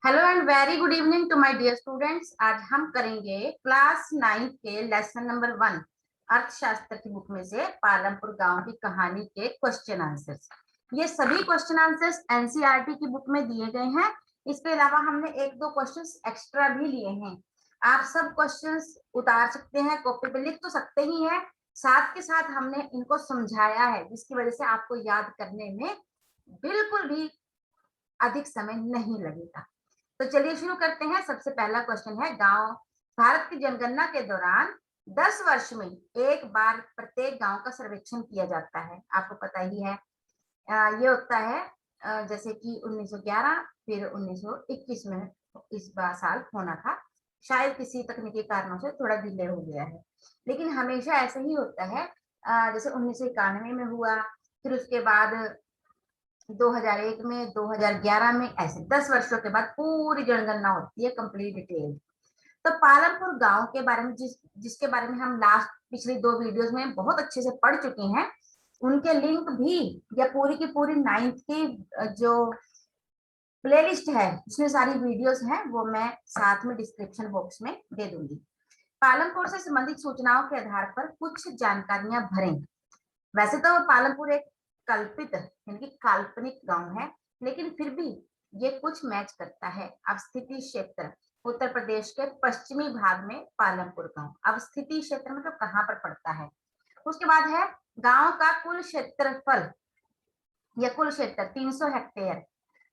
Hello and very good evening to my dear students. आज हम करेंगे क्लास 9 के लेसन नंबर 1 अर्थशास्त्र की बुक में से पालमपुर गांव की कहानी के क्वेश्चन आंसर्स। ये सभी क्वेश्चन आंसर्स एनसीईआरटी की बुक में दिए गए हैं। इसके अलावा हमने एक दो क्वेश्चंस एक्स्ट्रा भी लिए हैं। आप सब क्वेश्चंस उतार सकते हैं, कॉपी पे लिख तो सकते ही हैं, साथ के साथ हमने इनको समझाया है जिसकी वजह से आपको याद करने में बिल्कुल भी अधिक समय नहीं लगेगा। तो चलिए शुरू करते हैं। सबसे पहला क्वेश्चन है, गांव भारत की जनगणना के दौरान 10 वर्ष में एक बार प्रत्येक गांव का सर्वेक्षण किया जाता है। आपको पता ही है। ये होता है जैसे कि 1911 फिर 1921 में इस बार साल होना था। शायद किसी तकनीकी कारणों से थोड़ा डिले हो गया है, लेकिन हमेशा ऐसा ही होता है। जैसे 1991 में हुआ, फिर उसके बाद 2001 में, 2011 में, ऐसे 10 वर्षों के बाद पूरी जनगणना होती है कंप्लीट डिटेल। तो पालमपुर गांव के बारे में जिसके बारे में हम लास्ट पिछली दो वीडियोस में बहुत अच्छे से पढ़ चुके हैं, उनके लिंक भी या पूरी की पूरी 9th की जो प्लेलिस्ट है जिसमें सारी वीडियोस हैं वो मैं साथ में डिस्क्रिप्शन बॉक्स में दे दूंगी। पालमपुर से संबंधित सूचनाओं के आधार पर कुछ जानकारियां भरें। वैसे तो पालमपुर एक कल्पित यानी कि काल्पनिक गांव है, लेकिन फिर भी ये कुछ मैच करता है। अवस्थिति क्षेत्र उत्तर प्रदेश के पश्चिमी भाग में पालमपुर गांव। अवस्थिति क्षेत्र मतलब कहाँ पर पड़ता है। उसके बाद है गांव का कुल क्षेत्रफल या कुल क्षेत्र 300 हेक्टेयर।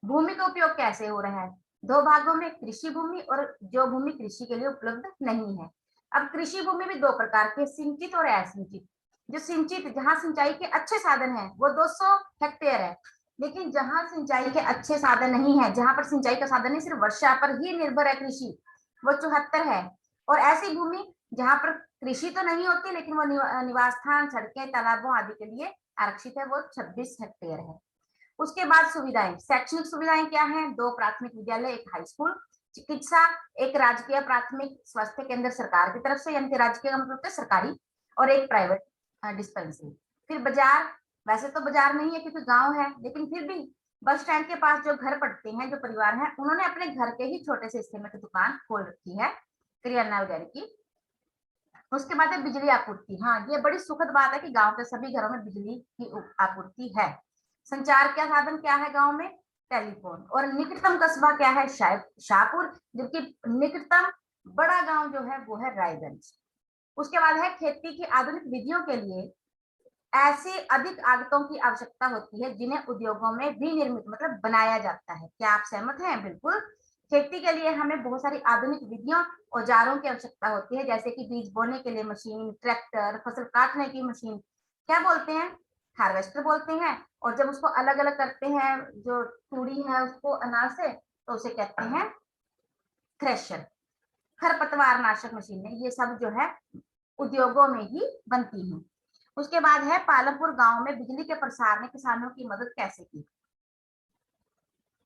भूमि का उपयोग कैसे हो रहा है? दो भागों में, कृषि भूमि और जो भूमि कृषि के लिए उपलब्ध नहीं है। अब कृषि भूमि भी दो प्रकार के, सिंचित और असिंचित। जो सिंचित, जहां सिंचाई के अच्छे साधन है, वो 200 हेक्टेयर है। लेकिन जहां सिंचाई के अच्छे साधन नहीं है, जहां पर सिंचाई का साधन नहीं, सिर्फ वर्षा पर ही निर्भर है कृषि, वो 74 है। और ऐसी भूमि जहां पर कृषि तो नहीं होती लेकिन वो निवास स्थान, सड़कें, तालाबों आदि के लिए आरक्षित है, वो 26 हेक्टेयर है। उसके बाद सुविधाएं, शैक्षणिक सुविधाएं क्या है? दो प्राथमिक विद्यालय, एक हाई स्कूल। चिकित्सा, एक राजकीय प्राथमिक स्वास्थ्य केंद्र सरकार की तरफ से, यानी कि राजकीय का मतलब सरकारी, और एक प्राइवेट डिस्पेंसरी। फिर बाजार, वैसे तो बाजार नहीं है क्योंकि गांव है, लेकिन फिर भी बस स्टैंड के पास जो घर पड़ते हैं, जो परिवार है, उन्होंने अपने घर के ही छोटे से हिस्से में दुकान खोल रखी है किराना वगैरह की। उसके बाद है बिजली आपूर्ति। हाँ, ये बड़ी सुखद बात है कि गांव के सभी घरों में बिजली की आपूर्ति है। संचार का साधन क्या है गांव में? टेलीफोन। और निकटतम कस्बा क्या है? शाहपुर। जबकि निकटतम बड़ा गांव जो है वो है रायगंज। उसके बाद है खेती की आधुनिक विधियों के लिए ऐसी अधिक आगतों की आवश्यकता होती है जिन्हें उद्योगों में विनिर्मित मतलब बनाया जाता है। क्या आप सहमत हैं? बिल्कुल। खेती के लिए हमें बहुत सारी आधुनिक विधियों, औजारों की आवश्यकता होती है, जैसे कि बीज बोने के लिए मशीन, ट्रैक्टर, फसल काटने की मशीन, क्या बोलते हैं? हार्वेस्टर बोलते हैं। और जब उसको अलग अलग करते हैं, जो तूड़ी है उसको अनाज से, तो उसे कहते हैं थ्रेशर। खरपतवार नाशक मशीनें, ये सब जो है उद्योगों में ही बनती हैं। उसके बाद है पालमपुर गांव में बिजली के प्रसार ने किसानों की मदद कैसे की।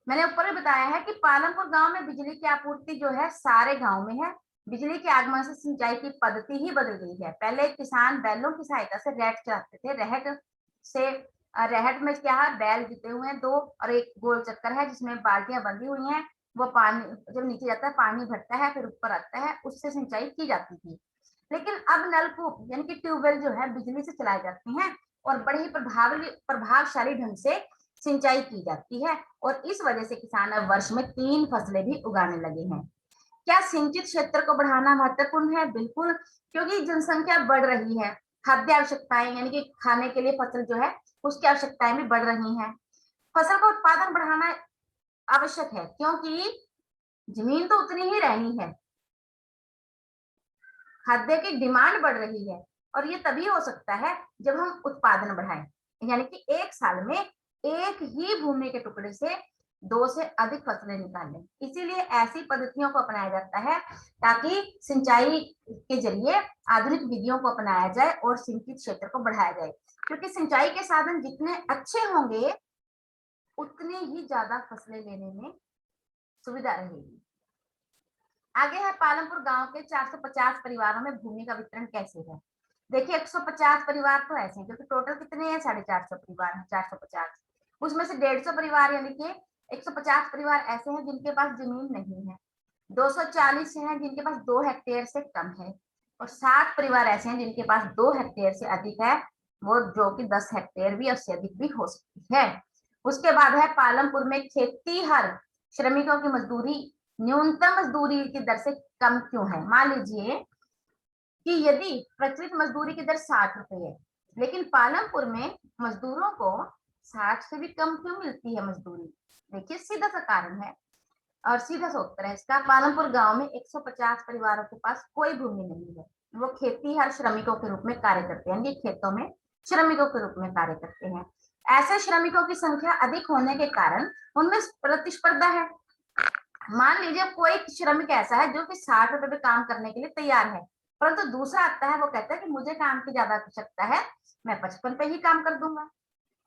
मैंने ऊपर भी बताया है कि पालमपुर गांव में बिजली की आपूर्ति जो है सारे गांव में है। बिजली के आगमन से सिंचाई की पद्धति ही बदल गई है। पहले किसान बैलों की सहायता से रहट चलाते थे। रहट में क्या है? बैल जुते हुए हैं दो, और एक गोल चक्कर है जिसमें बाल्टियां बंधी हुई हैं। वो पानी जब नीचे जाता है, पानी भरता है, फिर ऊपर आता है, उससे सिंचाई की जाती थी। लेकिन अब नलकूप यानी कि ट्यूबवेल जो है बिजली से चलाए जाते हैं, और बड़े ही प्रभावशाली ढंग से सिंचाई की जाती है। और इस वजह से किसान अब वर्ष में 3 फसलें भी उगाने लगे हैं। क्या सिंचित क्षेत्र को बढ़ाना महत्वपूर्ण है? बिल्कुल, क्योंकि जनसंख्या बढ़ रही है। खाद्य आवश्यकताएं यानी कि खाने के लिए फसल जो है उसकी आवश्यकताएं भी बढ़ रही हैं। फसल का उत्पादन बढ़ाना आवश्यक है क्योंकि जमीन तो उतनी ही रहनी है, खाद्य की डिमांड बढ़ रही है। और ये तभी हो सकता है जब हम उत्पादन बढ़ाएं, यानी कि एक साल में एक ही भूमि के टुकड़े से 2 से अधिक फसलें निकालें। इसीलिए ऐसी पद्धतियों को अपनाया जाता है ताकि सिंचाई के जरिए आधुनिक विधियों को अपनाया जाए और सिंचित क्षेत्र को बढ़ाया जाए। क्योंकि सिंचाई के साधन जितने अच्छे होंगे उतनी ही ज्यादा फसलें लेने में सुविधा रहेगी। आगे है पालमपुर गांव के 450 परिवारों में भूमि का वितरण कैसे है। देखिए 150 परिवार तो ऐसे हैं क्योंकि टोटल कितने हैं? 450 परिवार हैं। 450 उसमें से 150 परिवार यानी कि 150 परिवार ऐसे हैं जिनके पास जमीन नहीं है, 240 हैं जिनके पास 2 हेक्टेयर से कम है, और 60 परिवार ऐसे हैं जिनके पास 2 हेक्टेयर से अधिक है, वो जो कि 10 हेक्टेयर भी उससे अधिक भी हो सकती है। उसके बाद है पालमपुर में खेतीहर श्रमिकों की मजदूरी न्यूनतम मजदूरी की दर से कम क्यों है। मान लीजिए कि यदि प्रचलित मजदूरी की दर 60 रुपए है, लेकिन पालमपुर में मजदूरों को 60 से भी कम क्यों मिलती है मजदूरी। देखिए सीधा सा कारण है और सीधा सा उत्तर है इसका। पालमपुर गांव में 150 परिवारों के पास कोई भूमि नहीं है, वो खेती हर श्रमिकों के रूप में कार्य करते हैं, ये खेतों में श्रमिकों के रूप में कार्य करते हैं। ऐसे श्रमिकों की संख्या अधिक होने के कारण उनमें प्रतिस्पर्धा है। मान लीजिए कोई श्रमिक ऐसा है जो कि 60 रुपए पे काम करने के लिए तैयार है, परंतु दूसरा आता है वो कहता है कि मुझे काम की ज्यादा आवश्यकता है, मैं 55 पे ही काम कर दूंगा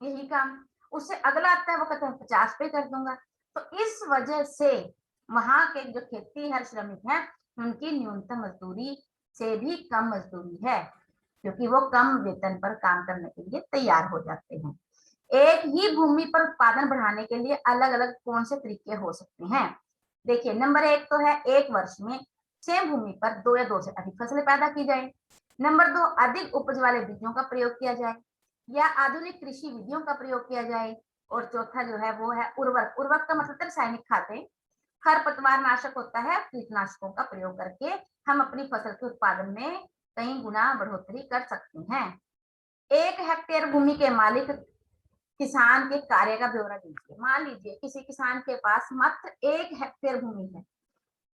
यही काम। उससे अगला आता है वो कहता है 50 पे कर दूंगा। तो इस वजह से वहां के जो खेती हर श्रमिक हैं उनकी न्यूनतम मजदूरी से भी कम मजदूरी है, क्योंकि वो कम वेतन पर काम करने के लिए तैयार हो जाते हैं। एक ही भूमि पर उत्पादन बढ़ाने के लिए अलग अलग कौन से तरीके हो सकते हैं। देखिए नंबर 1 तो है एक वर्ष में सेम भूमि पर 2 या 2 से अधिक फसलें पैदा की जाए। नंबर 2 अधिक उपज वाले बीजों का प्रयोग किया जाए या आधुनिक कृषि विधियों का प्रयोग किया जाए। और चौथा जो है वो है उर्वरक। उर्वरक का मतलब रासायनिक खादें, खरपतवार नाशक होता है, कीटनाशकों का प्रयोग करके हम अपनी फसल के उत्पादन में कई गुना बढ़ोतरी कर सकते हैं। 1 हेक्टेयर भूमि के मालिक किसान के कार्य का ब्यौरा दीजिए। मान लीजिए किसी किसान के पास मात्र 1 हेक्टेयर भूमि है,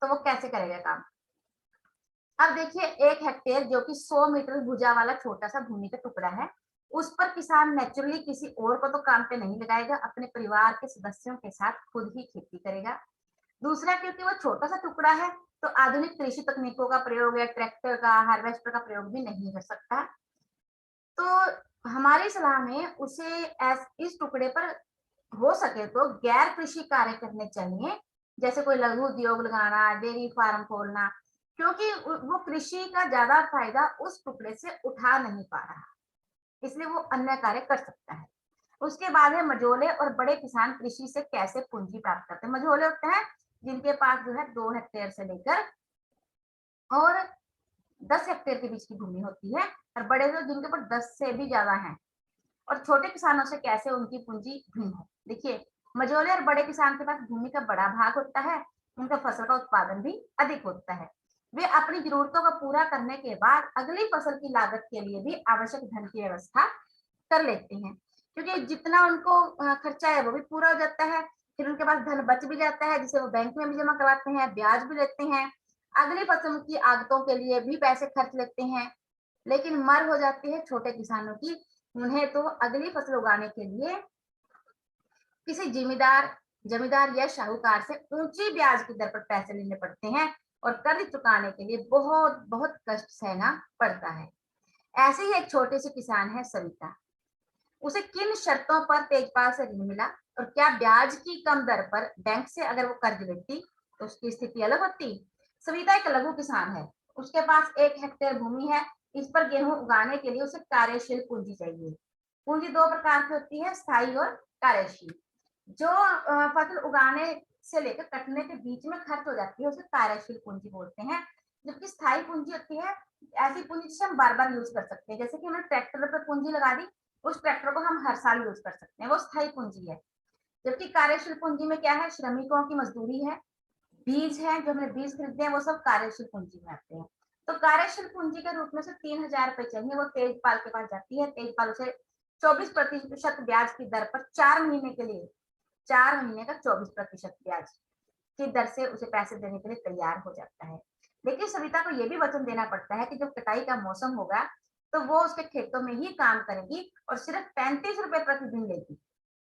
तो वो कैसे करेगा काम। अब देखिए 1 हेक्टेयर जो कि 100 मीटर भुजा वाला छोटा सा भूमि का टुकड़ा है, उस पर किसान नेचुरली किसी और को तो काम पे नहीं लगाएगा, अपने परिवार के सदस्यों के साथ खुद ही खेती करेगा। दूसरा क्योंकि वो छोटा सा टुकड़ा है तो आधुनिक कृषि तकनीकों का प्रयोग या ट्रैक्टर का हार्वेस्टर का प्रयोग भी नहीं कर सकता। तो हमारी सलाह में उसे इस टुकड़े पर हो सके तो गैर कृषि कार्य करने चाहिए, जैसे कोई लघु उद्योग लगाना, डेयरी फार्म खोलना, क्योंकि वो कृषि का ज्यादा फायदा उस टुकड़े से उठा नहीं पा रहा, इसलिए वो अन्य कार्य कर सकता है। उसके बाद है मझोले और बड़े किसान कृषि से कैसे पूंजी प्राप्त करते हैं। मझोले होते हैं जिनके पास जो है 2 हेक्टेयर से लेकर और 10 हेक्टेयर के बीच की भूमि होती है, और बड़े जो जिनके ऊपर 10 से भी ज्यादा है। और छोटे किसानों से कैसे उनकी पूंजी भिन्न है। देखिए मझोले और बड़े किसान के पास भूमि का बड़ा भाग होता है, उनका फसल का उत्पादन भी अधिक होता है। वे अपनी जरूरतों को पूरा करने के बाद अगली फसल की लागत के लिए भी आवश्यक धन की व्यवस्था कर लेते हैं, क्योंकि जितना उनको खर्चा है वो भी पूरा हो जाता है। फिर उनके पास धन बच भी जाता है जिसे वो बैंक में भी जमा करवाते हैं, ब्याज भी लेते हैं, अगली फसल की आगतों के लिए भी पैसे खर्च लेते हैं। लेकिन मर हो जाती है छोटे किसानों की, उन्हें तो अगली फसल उगाने के लिए किसी जमींदार या शाहूकार से ऊंची ब्याज की दर पर पैसे लेने पड़ते हैं और कर्ज चुकाने के लिए बहुत बहुत कष्ट सहना पड़ता है। ऐसे ही एक छोटे से किसान है सविता। उसे किन शर्तों पर तेजपाल से ऋण मिला और क्या ब्याज की कम दर पर बैंक से अगर वो कर्ज लेती तो उसकी स्थिति अलग होती। सविता एक लघु किसान है, उसके पास 1 हेक्टेयर भूमि है, इस पर गेहूं उगाने के लिए उसे कार्यशील पूंजी चाहिए। पूंजी 2 प्रकार की होती है, स्थायी और कार्यशील। जो फसल उगाने से लेकर कटने के बीच में खर्च हो जाती है उसे कार्यशील पूंजी बोलते हैं। जबकि स्थायी पूंजी होती है ऐसी पूंजी जिसे हम बार बार यूज कर सकते हैं, जैसे कि हमने ट्रैक्टर पर पूंजी लगा दी, उस ट्रैक्टर को हम हर साल यूज कर सकते हैं, वो स्थायी पूंजी है। जबकि कार्यशील पूंजी में क्या है, श्रमिकों की मजदूरी है, बीज है, जो हमने बीज खरीदते हैं वो सब कार्यशील पूंजी में आते हैं। तो कार्यशील पूंजी के रूप में से 3,000 रुपए चाहिए, वो तेजपाल के पास जाती है। तेजपाल उसे 24% ब्याज की दर पर 4 महीने के लिए, 4 महीने का 24% ब्याज की दर से उसे पैसे देने के लिए तैयार हो जाता है। लेकिन सविता को यह भी वचन देना पड़ता है कि जब कटाई का मौसम होगा तो वो उसके खेतों में ही काम करेगी और सिर्फ 35 रुपए प्रतिदिन लेगी,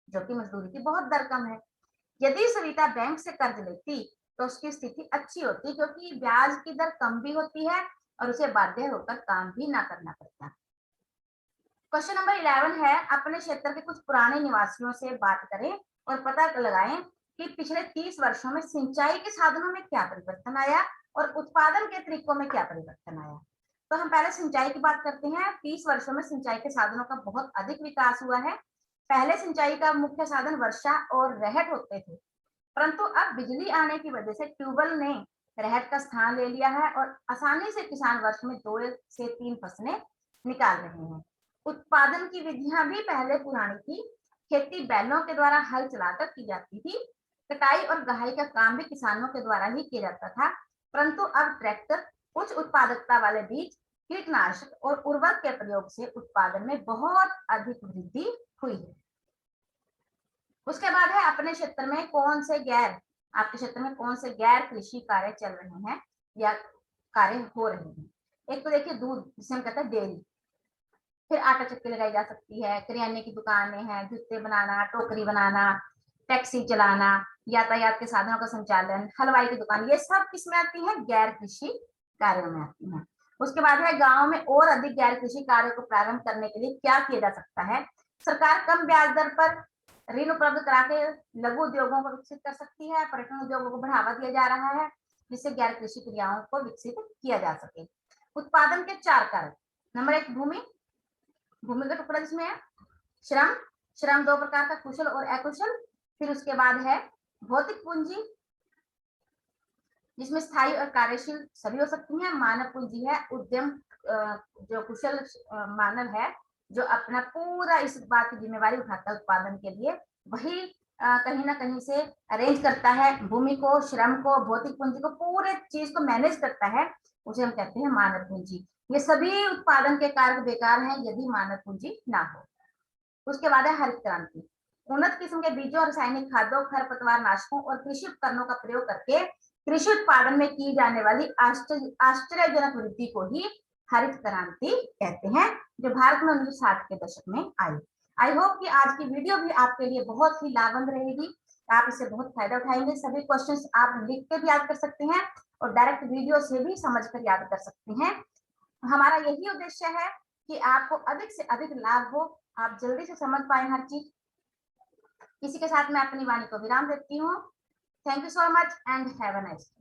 जो कि मजदूरी की बहुत दर कम है। यदि सविता बैंक से कर्ज लेती तो उसकी स्थिति अच्छी होती, क्योंकि ब्याज की दर कम भी होती है और उसे बाध्य होकर काम भी ना करना पड़ता। क्वेश्चन नंबर 11 है, अपने क्षेत्र के कुछ पुराने निवासियों से बात करें और पता लगाएं कि पिछले 30 वर्षों में सिंचाई के साधनों में क्या परिवर्तन आया और उत्पादन के तरीकों में क्या परिवर्तन आया। तो हम पहले सिंचाई की बात करते हैं। 30 वर्षों में सिंचाई के साधनों का बहुत अधिक विकास हुआ है। पहले सिंचाई का मुख्य साधन वर्षा और रहट होते थे, परंतु अब बिजली आने की वजह से ट्यूबवेल ने रहट का स्थान ले लिया है और आसानी से किसान वर्ष में 2 से 3 फसलें निकाल रहे हैं। उत्पादन की विधियां भी पहले पुरानी थी। खेती बैलों के द्वारा हल चलाकर की जाती थी। कटाई और गहाई का काम भी किसानों के द्वारा ही किया जाता था, परंतु अब ट्रैक्टर, उच्च उत्पादकता वाले बीज, कीटनाशक और उर्वरक के प्रयोग से उत्पादन में बहुत अधिक वृद्धि हुई है। उसके बाद है अपने क्षेत्र में कौन से गैर आपके क्षेत्र में कौन से गैर कृषि कार्य चल रहे हैं या कार्य हो रहे हैं। एक तो देखिए दूध, जिसे हम कहते हैं डेयरी, फिर आटा चक्की लगाई जा सकती है, किराने की दुकानें हैं, जूते बनाना, टोकरी बनाना, टैक्सी चलाना, यातायात के साधनों का संचालन, हलवाई की दुकान, ये सब किसमें आती है? गैर कृषि कार्यों में आती है। उसके बाद है गांव में और अधिक गैर कृषि कार्यों को प्रारंभ करने के लिए क्या किया जा सकता है। सरकार कम ब्याज दर पर ऋण उपलब्ध करा के लघु उद्योगों को विकसित कर सकती है। पर्यटन उद्योगों को बढ़ावा दिया जा रहा है, जिससे गैर कृषि क्रियाओं को विकसित किया जा सके। उत्पादन के 4 कारक। नंबर 1 भूमि, भूमि का टुकड़ा जिसमें है। श्रम, श्रम 2 प्रकार का, कुशल और अकुशल। फिर उसके बाद है भौतिक पूंजी, जिसमें स्थायी और कार्यशील सभी हो सकती हैं। मानव पूंजी है उद्यम, जो कुशल मानव है जो अपना पूरा इस बात की जिम्मेवारी उठाता है उत्पादन के लिए, वही कहीं ना कहीं से अरेंज करता है भूमि को, श्रम को, भौतिक पूंजी को, पूरे चीज को मैनेज करता है, उसे हम कहते हैं मानव पूंजी। ये सभी उत्पादन के कारक बेकार हैं यदि मानव पूंजी ना हो। उसके बाद है हरित क्रांति। उन्नत किस्म के बीजों, रासायनिक खादों, खरपतवार नाशकों और कृषि उपकरणों का प्रयोग करके कृषि उत्पादन में की जाने वाली आश्चर्यजनक वृद्धि को ही हरित क्रांति कहते हैं, जो भारत में 1960 के दशक में आई। आई होप कि आज की वीडियो भी आपके लिए बहुत ही लाभप्रद रहेगी, आप इससे बहुत फायदा उठाएंगे। सभी क्वेश्चंस आप लिख के भी याद कर सकते हैं और डायरेक्ट वीडियो से भी समझकर याद कर सकते हैं। हमारा यही उद्देश्य है कि आपको अधिक से अधिक लाभ हो, आप जल्दी से समझ पाए हर चीज। इसी के साथ मैं अपनी वाणी को विराम देती हूँ। Thank you so much and have a nice day.